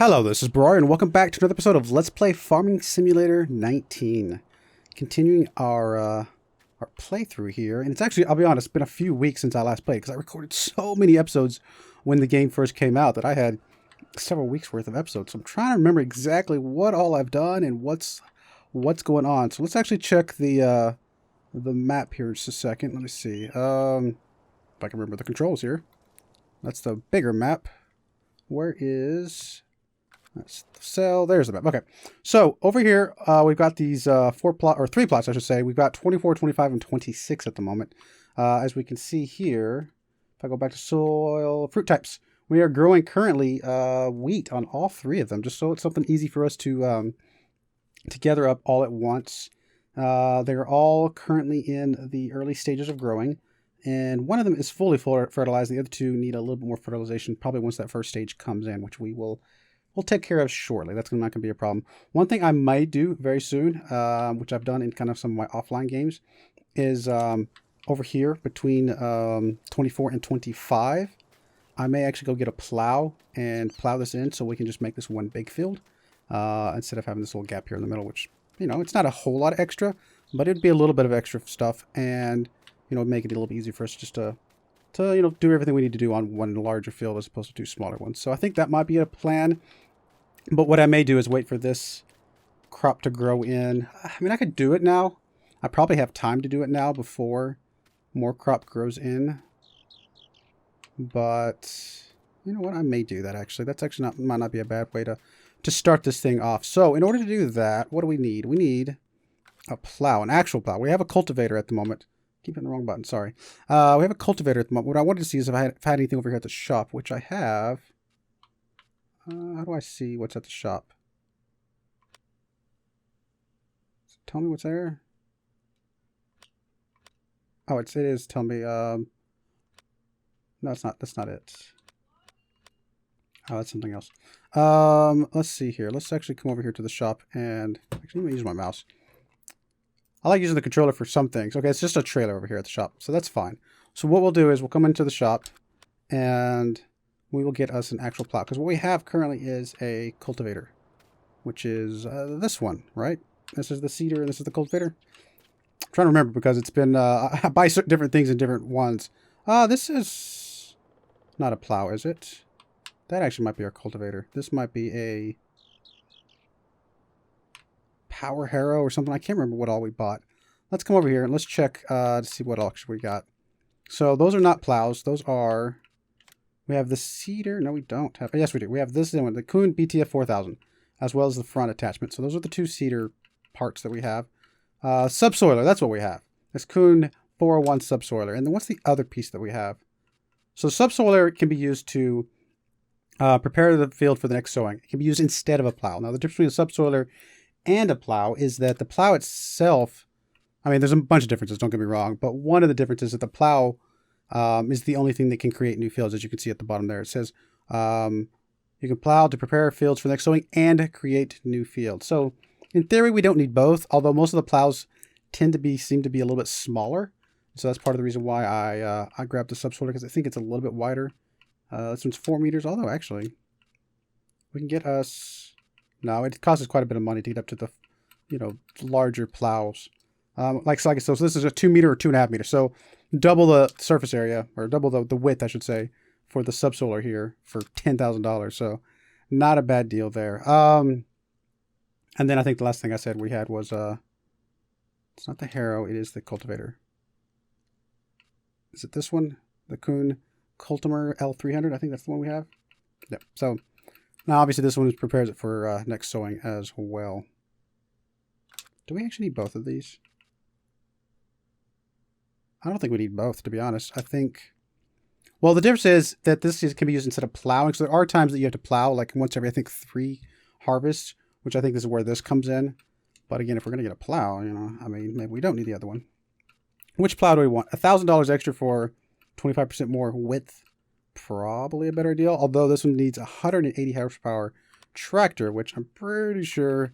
Hello, this is Broyar, and welcome back to another episode of Let's Play Farming Simulator 19. Continuing our playthrough here, and it's actually, I'll be honest, it's been a few weeks since I last played, because I recorded so many episodes when the game first came out that I had several weeks worth of episodes. So I'm trying to remember exactly what all I've done and what's going on. So let's actually check the map here in just a second. Let me see. If I can remember the controls here. That's the bigger map. Where is... That's the cell. There's the map. Okay. So over here, we've got these three plots, I should say. We've got 24, 25, and 26 at the moment. As we can see here, if I go back to soil, fruit types, we are growing currently wheat on all three of them, just so it's something easy for us to gather up all at once. They're all currently in the early stages of growing, and one of them is fully fertilized. The other two need a little bit more fertilization, probably once that first stage comes in, which we'll take care of shortly. That's not going to be a problem. One thing I might do very soon, which I've done in kind of some of my offline games, is over here between 24 and 25, I may actually go get a plow and plow this in so we can just make this one big field instead of having this little gap here in the middle, which, you know, it's not a whole lot of extra, but it'd be a little bit of extra stuff and, you know, make it a little bit easier for us just to you know, do everything we need to do on one larger field as opposed to two smaller ones. So I think that might be a plan. But what I may do is wait for this crop to grow in. I mean, I could do it now. I probably have time to do it now before more crop grows in. But you know what? I may do that actually. That's actually might not be a bad way to start this thing off. So in order to do that, what do we need? We need a plow, an actual plow. We have a cultivator at the moment. Keep hitting the wrong button, sorry. We have a cultivator at the moment. What I wanted to see is if I had anything over here at the shop, which I have. How do I see what's at the shop? Tell me what's there. Oh, it is. Tell me. No, it's not. That's not it. Oh, that's something else. Let's see here. Let's actually come over here to the shop and actually let me use my mouse. I like using the controller for some things. Okay, it's just a trailer over here at the shop, so that's fine. So what we'll do is we'll come into the shop and we will get us an actual plow. Because what we have currently is a cultivator, which is this one, right? This is the seeder and this is the cultivator. I'm trying to remember because it's been, I buy different things in different ones. This is not a plow, is it? That actually might be our cultivator. This might be a power harrow or something. I can't remember what all we bought. Let's come over here and let's check to see what else we got. So those are not plows. Those are... We have the seeder. No, we don't have... Yes, we do. We have this one, the Kuhn BTF 4000, as well as the front attachment. So those are the two seeder parts that we have. Subsoiler, that's what we have. This Kuhn 401 subsoiler. And then what's the other piece that we have? So subsoiler can be used to prepare the field for the next sowing. It can be used instead of a plow. Now, the difference between a subsoiler and a plow is that the plow itself, I mean, there's a bunch of differences, don't get me wrong, but one of the differences is that the plow is the only thing that can create new fields. As you can see at the bottom there, it says you can plow to prepare fields for the next sowing and create new fields. So in theory, we don't need both, although most of the plows seem to be a little bit smaller. So that's part of the reason why I grabbed the subsoiler, because I think it's a little bit wider. This one's 4 meters, although actually we can get us... No, it costs us quite a bit of money to get up to the, you know, larger plows. So this is a 2 meter or 2.5 meters. So double the surface area, or double the width, I should say, for the subsoiler here for $10,000. So not a bad deal there. And then I think the last thing I said we had was, it's not the harrow, it is the cultivator. Is it this one? The Kuhn Cultimer L300? I think that's the one we have. Yep. So now obviously this one prepares it for next sowing as well. Do we actually need both of these? I don't think we need both, to be honest. I think... Well, the difference is that this can be used instead of plowing. So there are times that you have to plow, like once every, I think, 3 harvests, which I think is where this comes in. But again, if we're going to get a plow, you know, I mean, maybe we don't need the other one. Which plow do we want? $1,000 extra for 25% more width. Probably a better deal. Although this one needs a 180 horsepower tractor, which I'm pretty sure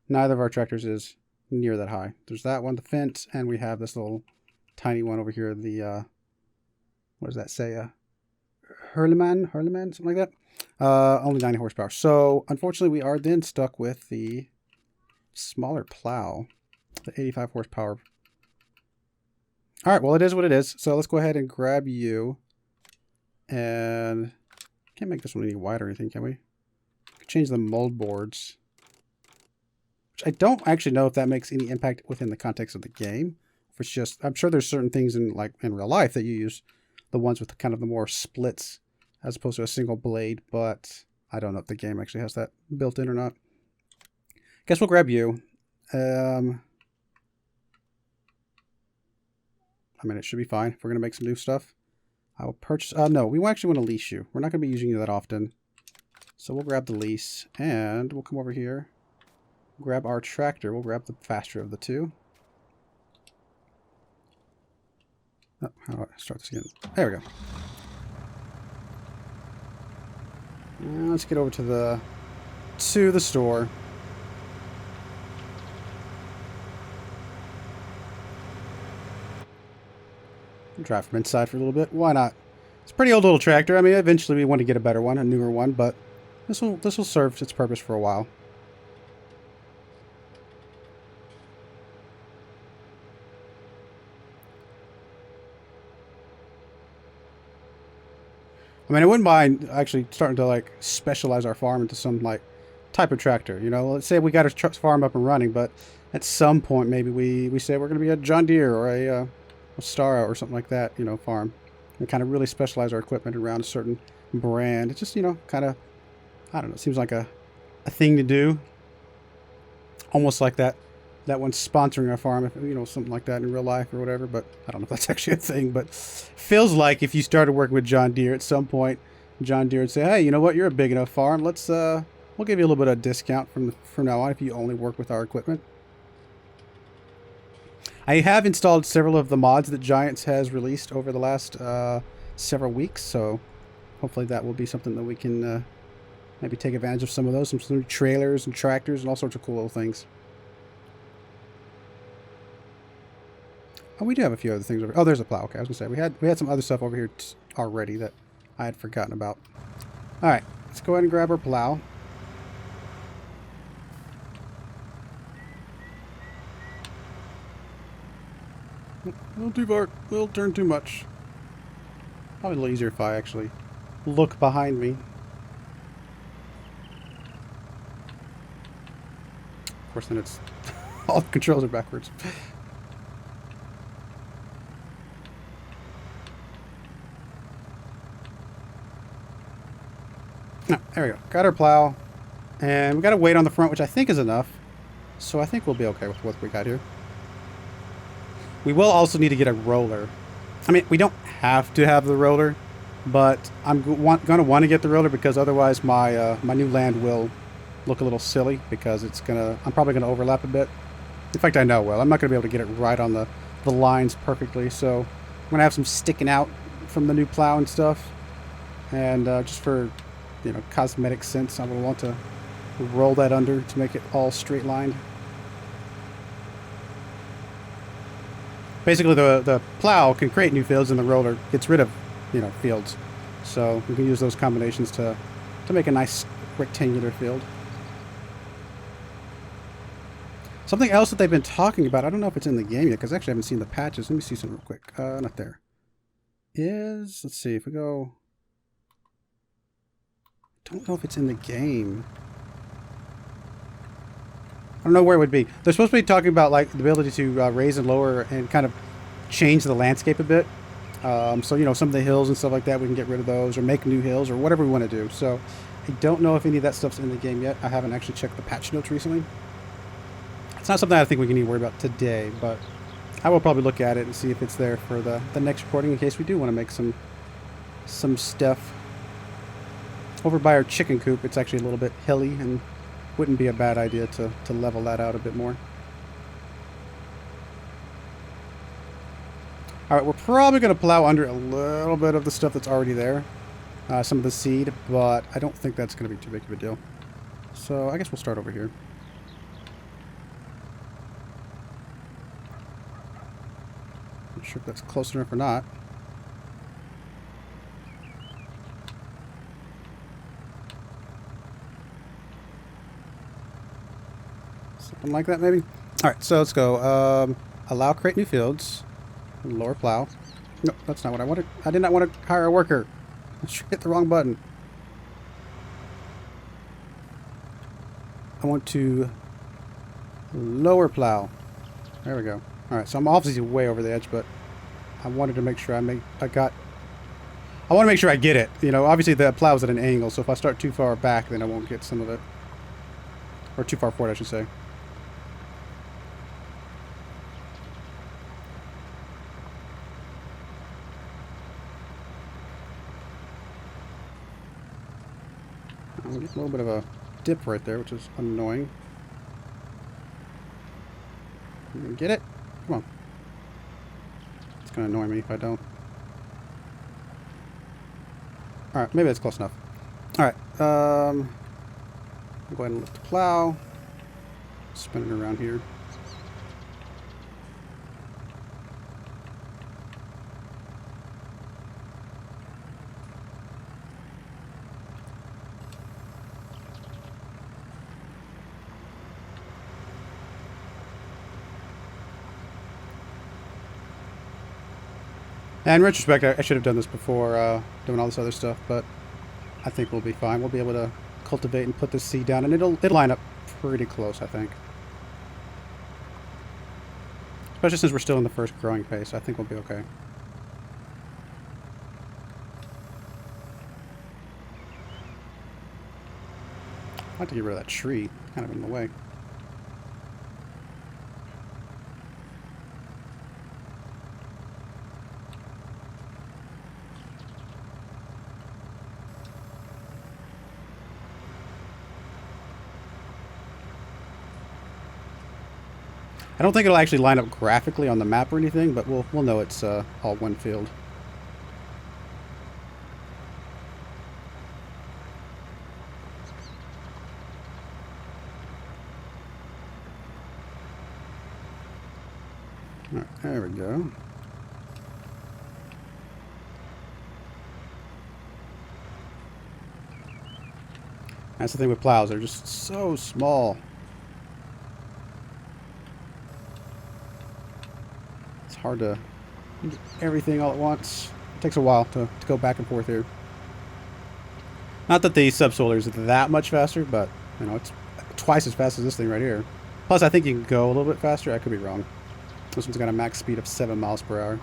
neither of our tractors is near that high. There's that one, the fence, and we have this little tiny one over here, the what does that say? Hurleman, something like that. Only 90 horsepower. So, unfortunately, we are then stuck with the smaller plow, the 85 horsepower. All right, well, it is what it is. So let's go ahead and grab you. And can't make this one any wider or anything, can we? Change the mold boards. Which I don't actually know if that makes any impact within the context of the game. If it's just, I'm sure there's certain things in real life that you use the ones with kind of the more splits as opposed to a single blade, but I don't know if the game actually has that built in or not. Guess we'll grab you. I mean, it should be fine if we're going to make some new stuff. I will purchase... no, we actually want to lease you. We're not going to be using you that often. So we'll grab the lease, and we'll come over here. Grab our tractor. We'll grab the faster of the two. Oh, how do I start this again? There we go. Now let's get over to the store. Drive from inside for a little bit. Why not? It's a pretty old little tractor. I mean, eventually we want to get a better one, a newer one, but this will serve its purpose for a while. I mean, I wouldn't mind actually starting to like specialize our farm into some like type of tractor. You know, let's say we got our farm up and running, but at some point maybe we say we're going to be a John Deere or a Stara or something like that, you know, farm. And kind of really specialize our equipment around a certain brand. It's just, you know, kind of, I don't know, it seems like a thing to do. Almost like that one sponsoring our farm, you know, something like that in real life or whatever. But I don't know if that's actually a thing. But feels like if you started working with John Deere at some point, John Deere would say, hey, you know what, you're a big enough farm. Let's, we'll give you a little bit of discount from now on if you only work with our equipment. I have installed several of the mods that Giants has released over the last several weeks, so hopefully that will be something that we can maybe take advantage of some of those, some new trailers and tractors and all sorts of cool little things. Oh, we do have a few other things over. Oh, there's a plow. Okay, I was gonna say we had some other stuff over here already that I had forgotten about. All right, let's go ahead and grab our plow. A little too far, a little turn too much. Probably a little easier if I actually look behind me. Of course, then it's all the controls are backwards. No, there we go. Got our plow, and we got a weight on the front, which I think is enough. So I think we'll be okay with what we got here. We will also need to get a roller. I mean, we don't have to have the roller, but I'm going to want to get the roller because otherwise my my new land will look a little silly because I'm probably going to overlap a bit. In fact, I know well. I'm not going to be able to get it right on the lines perfectly, so I'm going to have some sticking out from the new plow and stuff. And just for, you know, cosmetic sense, I will want to roll that under to make it all straight lined. Basically, the plow can create new fields, and the roller gets rid of, you know, fields. So we can use those combinations to make a nice rectangular field. Something else that they've been talking about, I don't know if it's in the game yet, because I actually haven't seen the patches. Let me see something real quick. Not there. Let's see, if we go... I don't know if it's in the game. I don't know where it would be. They're supposed to be talking about like the ability to raise and lower and kind of change the landscape a bit. So, you know, some of the hills and stuff like that, we can get rid of those or make new hills or whatever we want to do. So I don't know if any of that stuff's in the game yet. I haven't actually checked the patch notes recently. It's not something I think we can need to worry about today, but I will probably look at it and see if it's there for the next recording in case we do want to make some stuff. Over by our chicken coop, it's actually a little bit hilly and wouldn't be a bad idea to level that out a bit more. Alright, we're probably going to plow under a little bit of the stuff that's already there. Some of the seed, but I don't think that's going to be too big of a deal. So I guess we'll start over here. Not sure if that's close enough or not. Something like that, maybe? Alright, so let's go. Allow create new fields. Lower plow. No, that's not what I wanted. I did not want to hire a worker. I hit the wrong button. I want to lower plow. There we go. Alright, so I'm obviously way over the edge, but I wanted to make sure I want to make sure I get it. You know, obviously the plow's at an angle, so if I start too far back, then I won't get some of it. Or too far forward, I should say. I'm getting a little bit of a dip right there, which is annoying. You gonna get it? Come on. It's gonna annoy me if I don't. Alright, maybe that's close enough. Alright, I'll go ahead and lift the plow. Spin it around here. And in retrospect, I should have done this before doing all this other stuff, but I think we'll be fine. We'll be able to cultivate and put this seed down, and it'll line up pretty close, I think. Especially since we're still in the first growing phase, I think we'll be okay. I'd like to get rid of that tree, kind of in the way. I don't think it'll actually line up graphically on the map or anything, but we'll know it's all one field. All right, there we go. That's the thing with plows, they're just so small. Hard to get everything all at once. It takes a while to go back and forth here. Not that the subsolar is that much faster, but you know, it's twice as fast as this thing right here. Plus, I think you can go a little bit faster. I could be wrong. This one's got a max speed of 7 miles per hour.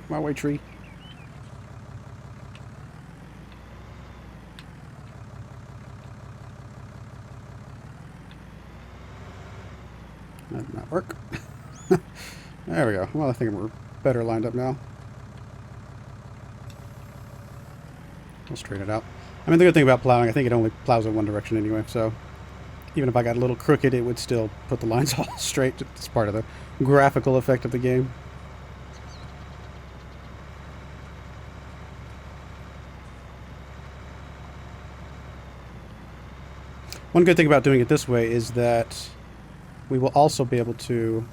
My way, tree. That did not work. There we go. Well, I think we're better lined up now. We'll straighten it out. I mean, the good thing about plowing, I think it only plows in one direction anyway, so even if I got a little crooked, it would still put the lines all straight. It's part of the graphical effect of the game. One good thing about doing it this way is that we will also be able to,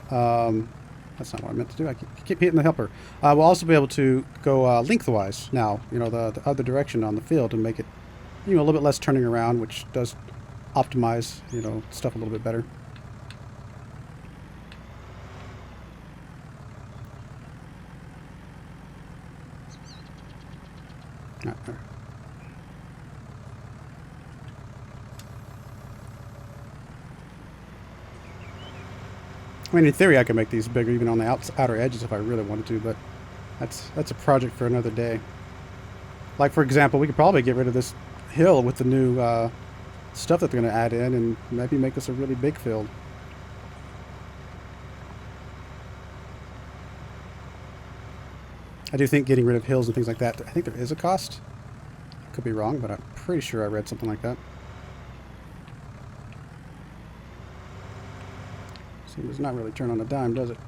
that's not what I meant to do, I keep hitting the helper. We'll also be able to go lengthwise now, you know, the other direction on the field and make it, you know, a little bit less turning around, which does optimize, you know, stuff a little bit better. I mean, in theory, I could make these bigger even on the outer edges if I really wanted to, but that's a project for another day. Like, for example, we could probably get rid of this hill with the new stuff that they're going to add in and maybe make this a really big field. I do think getting rid of hills and things like that, I think there is a cost. I could be wrong, but I'm pretty sure I read something like that. See, it does not really turn on a dime, does it?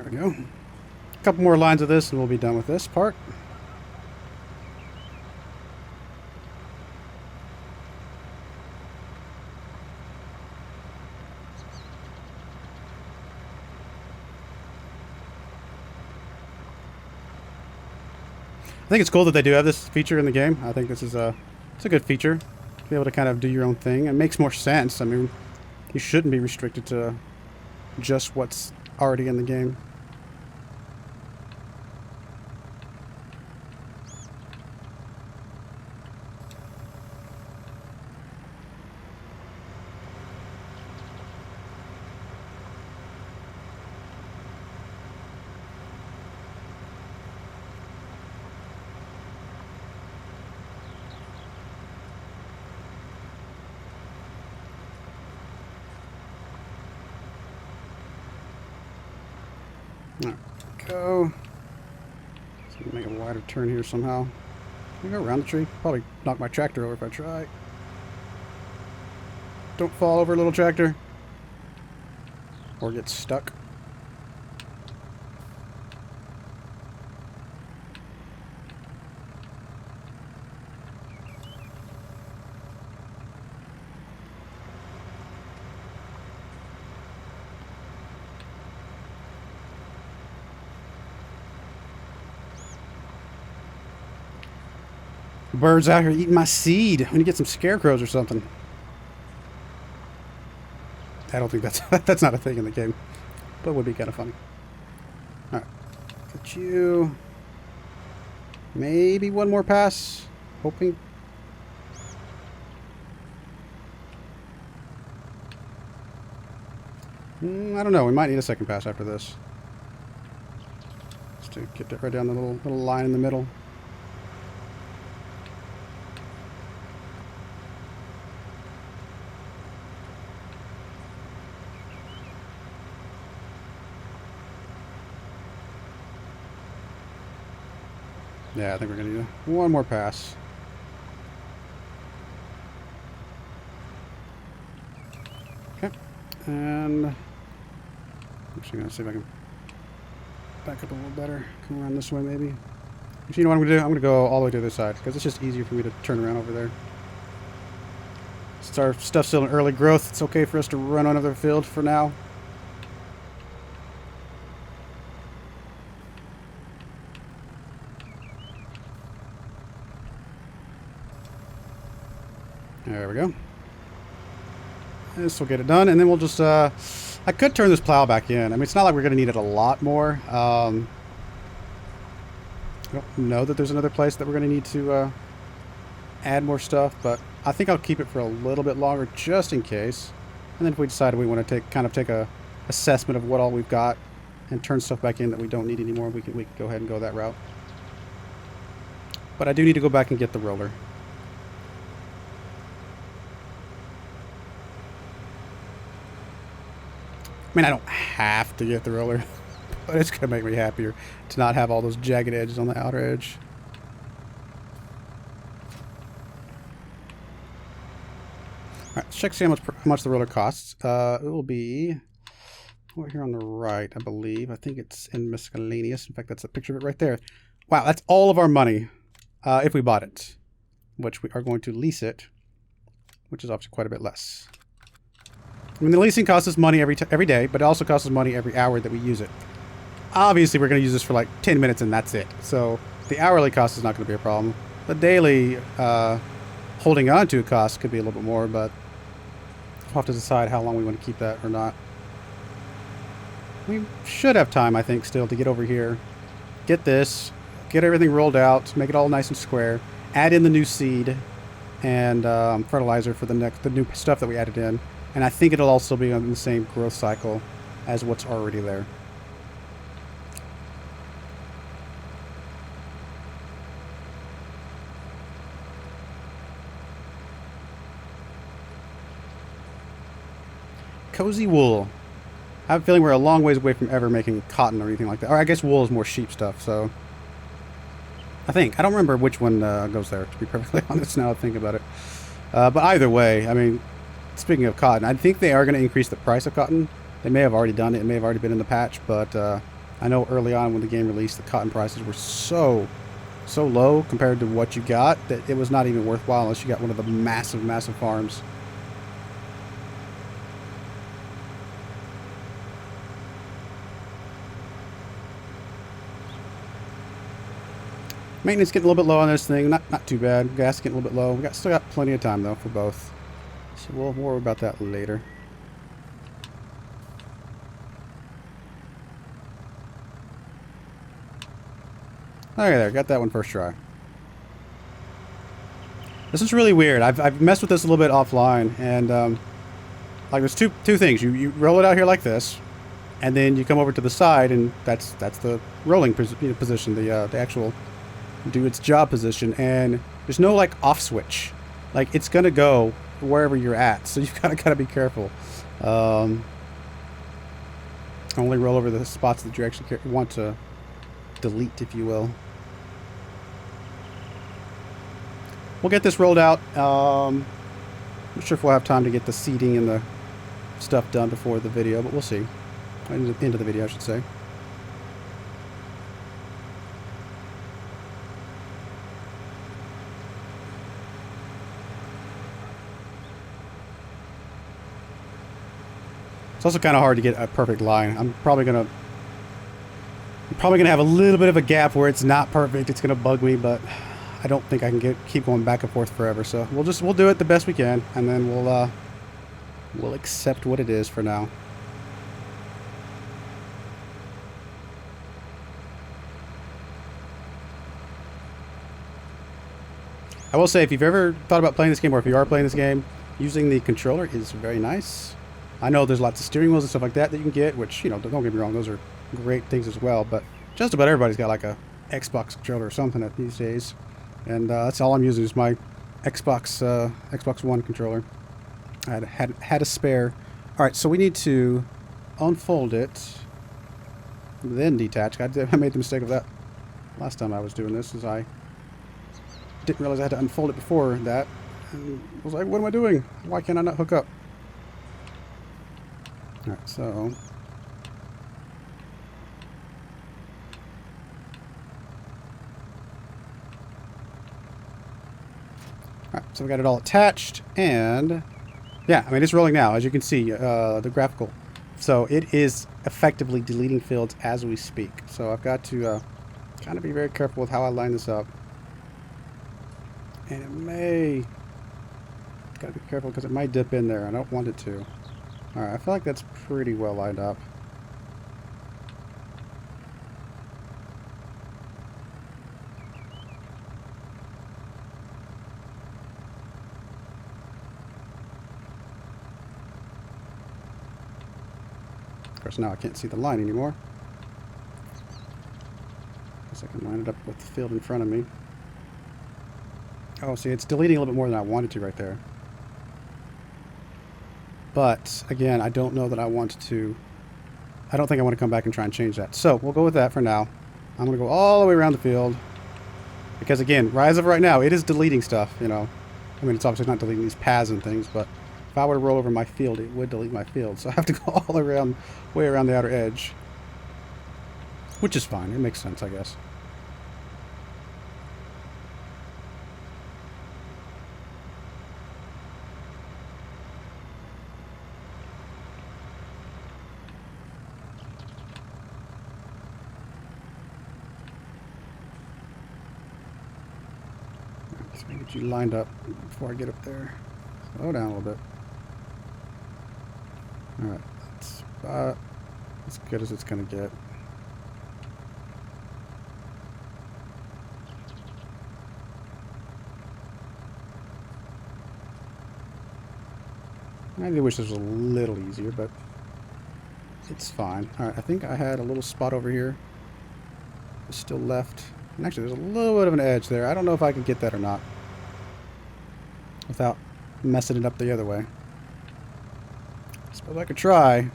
There we go. A couple more lines of this and we'll be done with this part. I think it's cool that they do have this feature in the game. I think this is it's a good feature to be able to kind of do your own thing. It makes more sense. I mean, you shouldn't be restricted to just what's already in the game. There we go. Let's make a wider turn here somehow. Can we go around the tree? Probably knock my tractor over if I try. Don't fall over, little tractor. Or get stuck. Birds out here eating my seed. I'm gonna get some scarecrows or something. I don't think that's not a thing in the game, but it would be kind of funny. All right, get you. Maybe one more pass. Hoping. I don't know. We might need a second pass after this. Just to get that right down the little line in the middle. Yeah, I think we're going to do one more pass. Okay. And I'm actually going to see if I can back up a little better. Come around this way, maybe. Actually, you know what I'm going to do? I'm going to go all the way to the other side, because it's just easier for me to turn around over there. Since our stuff's still in early growth, it's okay for us to run on another field for now. There we go. This will get it done, and then we'll just, I could turn this plow back in. I mean, it's not like we're going to need it a lot more. I don't know that there's another place that we're going to need to add more stuff, but I think I'll keep it for a little bit longer just in case. And then if we decide we want to take a assessment of what all we've got and turn stuff back in that we don't need anymore, we can go ahead and go that route. But I do need to go back and get the roller. I mean, I don't have to get the roller, but it's going to make me happier to not have all those jagged edges on the outer edge. All right, let's check to see how much the roller costs. It will be over here on the right, I believe. I think it's in miscellaneous. In fact, that's a picture of it right there. Wow, that's all of our money if we bought it, which we are going to lease it, which is obviously quite a bit less. I mean, the leasing costs us money every day, but it also costs us money every hour that we use it. Obviously, we're going to use this for like 10 minutes and that's it. So the hourly cost is not going to be a problem. The daily holding on to cost could be a little bit more, but we'll have to decide how long we want to keep that or not. We should have time, I think, still to get over here, get this, get everything rolled out, make it all nice and square, add in the new seed and fertilizer for the new stuff that we added in. And I think it'll also be on the same growth cycle as what's already there. Cozy wool. I have a feeling we're a long ways away from ever making cotton or anything like that. Or I guess wool is more sheep stuff, so... I don't remember which one goes there, to be perfectly honest now I think about it. But either way, I mean... Speaking of cotton, I think they are going to increase the price of cotton. They may have already done it. It may have already been in the patch, but I know early on when the game released, the cotton prices were so low compared to what you got that it was not even worthwhile unless you got one of the massive farms. Maintenance getting a little bit low on this thing. Not too bad. Gas getting a little bit low. Still got plenty of time though for both. So we'll worry about that later. Okay, there. Got that one first try. This is really weird. I've messed with this a little bit offline, and like there's two things. You roll it out here like this, and then you come over to the side, and that's the rolling position, the actual do its job position, and there's no like off switch. Like it's gonna go wherever you're at, so you've gotta be careful. Only roll over the spots that you actually want to delete, if you will. We'll get this rolled out. I'm not sure if we'll have time to get the seating and the stuff done before the video, but we'll see. End of the video, I should say. It's also kind of hard to get a perfect line. I'm probably gonna have a little bit of a gap where it's not perfect. It's gonna bug me, but I don't think I can keep going back and forth forever. So we'll do it the best we can, and then we'll accept what it is for now. I will say, if you've ever thought about playing this game, or if you are playing this game, using the controller is very nice. I know there's lots of steering wheels and stuff like that you can get, which, you know, don't get me wrong, those are great things as well, but just about everybody's got like a Xbox controller or something these days. And that's all I'm using is my Xbox One controller. I had a spare. All right, so we need to unfold it, then detach. I made the mistake of that last time I was doing this, is I didn't realize I had to unfold it before that. And I was like, what am I doing? Why can't I not hook up? All right, so so we got it all attached, and yeah, I mean, it's rolling now, as you can see, the graphical. So it is effectively deleting fields as we speak. So I've got to kind of be very careful with how I line this up. And it may... Got to be careful because it might dip in there. I don't want it to. Alright, I feel like that's pretty well lined up. Of course, now I can't see the line anymore. Guess I can line it up with the field in front of me. Oh, see, it's deleting a little bit more than I wanted to right there. But, again, I don't know that I want to... I don't think I want to come back and try and change that. So, we'll go with that for now. I'm going to go all the way around the field. Because, again, as of right now, it is deleting stuff, you know. I mean, it's obviously not deleting these paths and things, but if I were to roll over my field, it would delete my field. So I have to go all around, way around the outer edge. Which is fine. It makes sense, I guess. Let me get you lined up before I get up there. Slow down a little bit. Alright, that's about as good as it's going to get. I do wish this was a little easier, but it's fine. Alright, I think I had a little spot over here. It's still left. And actually, there's a little bit of an edge there. I don't know if I can get that or not without messing it up the other way. Suppose I could try. I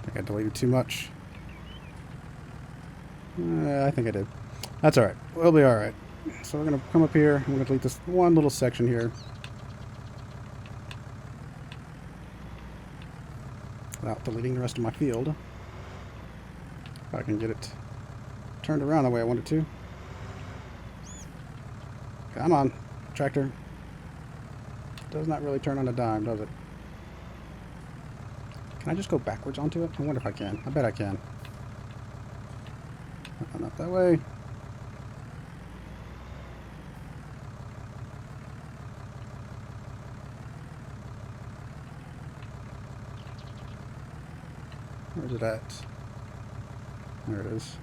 think I deleted too much. I think I did. That's alright. We'll be alright. So we're going to come up here. I'm going to delete this one little section here. Without deleting the rest of my field. If I can get it turned around the way I want it to. Come on, tractor. Does not really turn on a dime, does it? Can I just go backwards onto it? I wonder if I can. I bet I can. Not that way. Where's it at? There it is.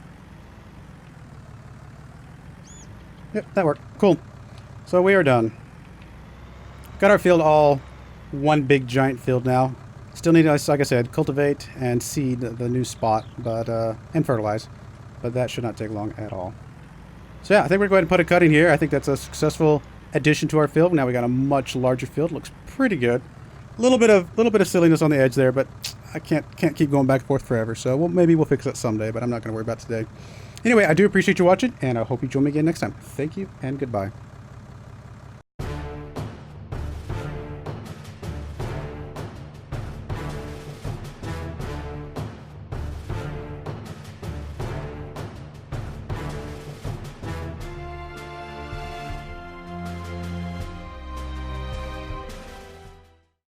Yep, that worked. Cool. So we are done. Got our field all one big giant field now. Still need to, like I said, cultivate and seed the new spot, but and fertilize. But that should not take long at all. So yeah, I think we're going to put a cut in here. I think that's a successful addition to our field. Now we got a much larger field. Looks pretty good. A little bit of silliness on the edge there, but I can't keep going back and forth forever. So maybe we'll fix that someday, but I'm not going to worry about it today. Anyway, I do appreciate you watching, and I hope you join me again next time. Thank you, and goodbye.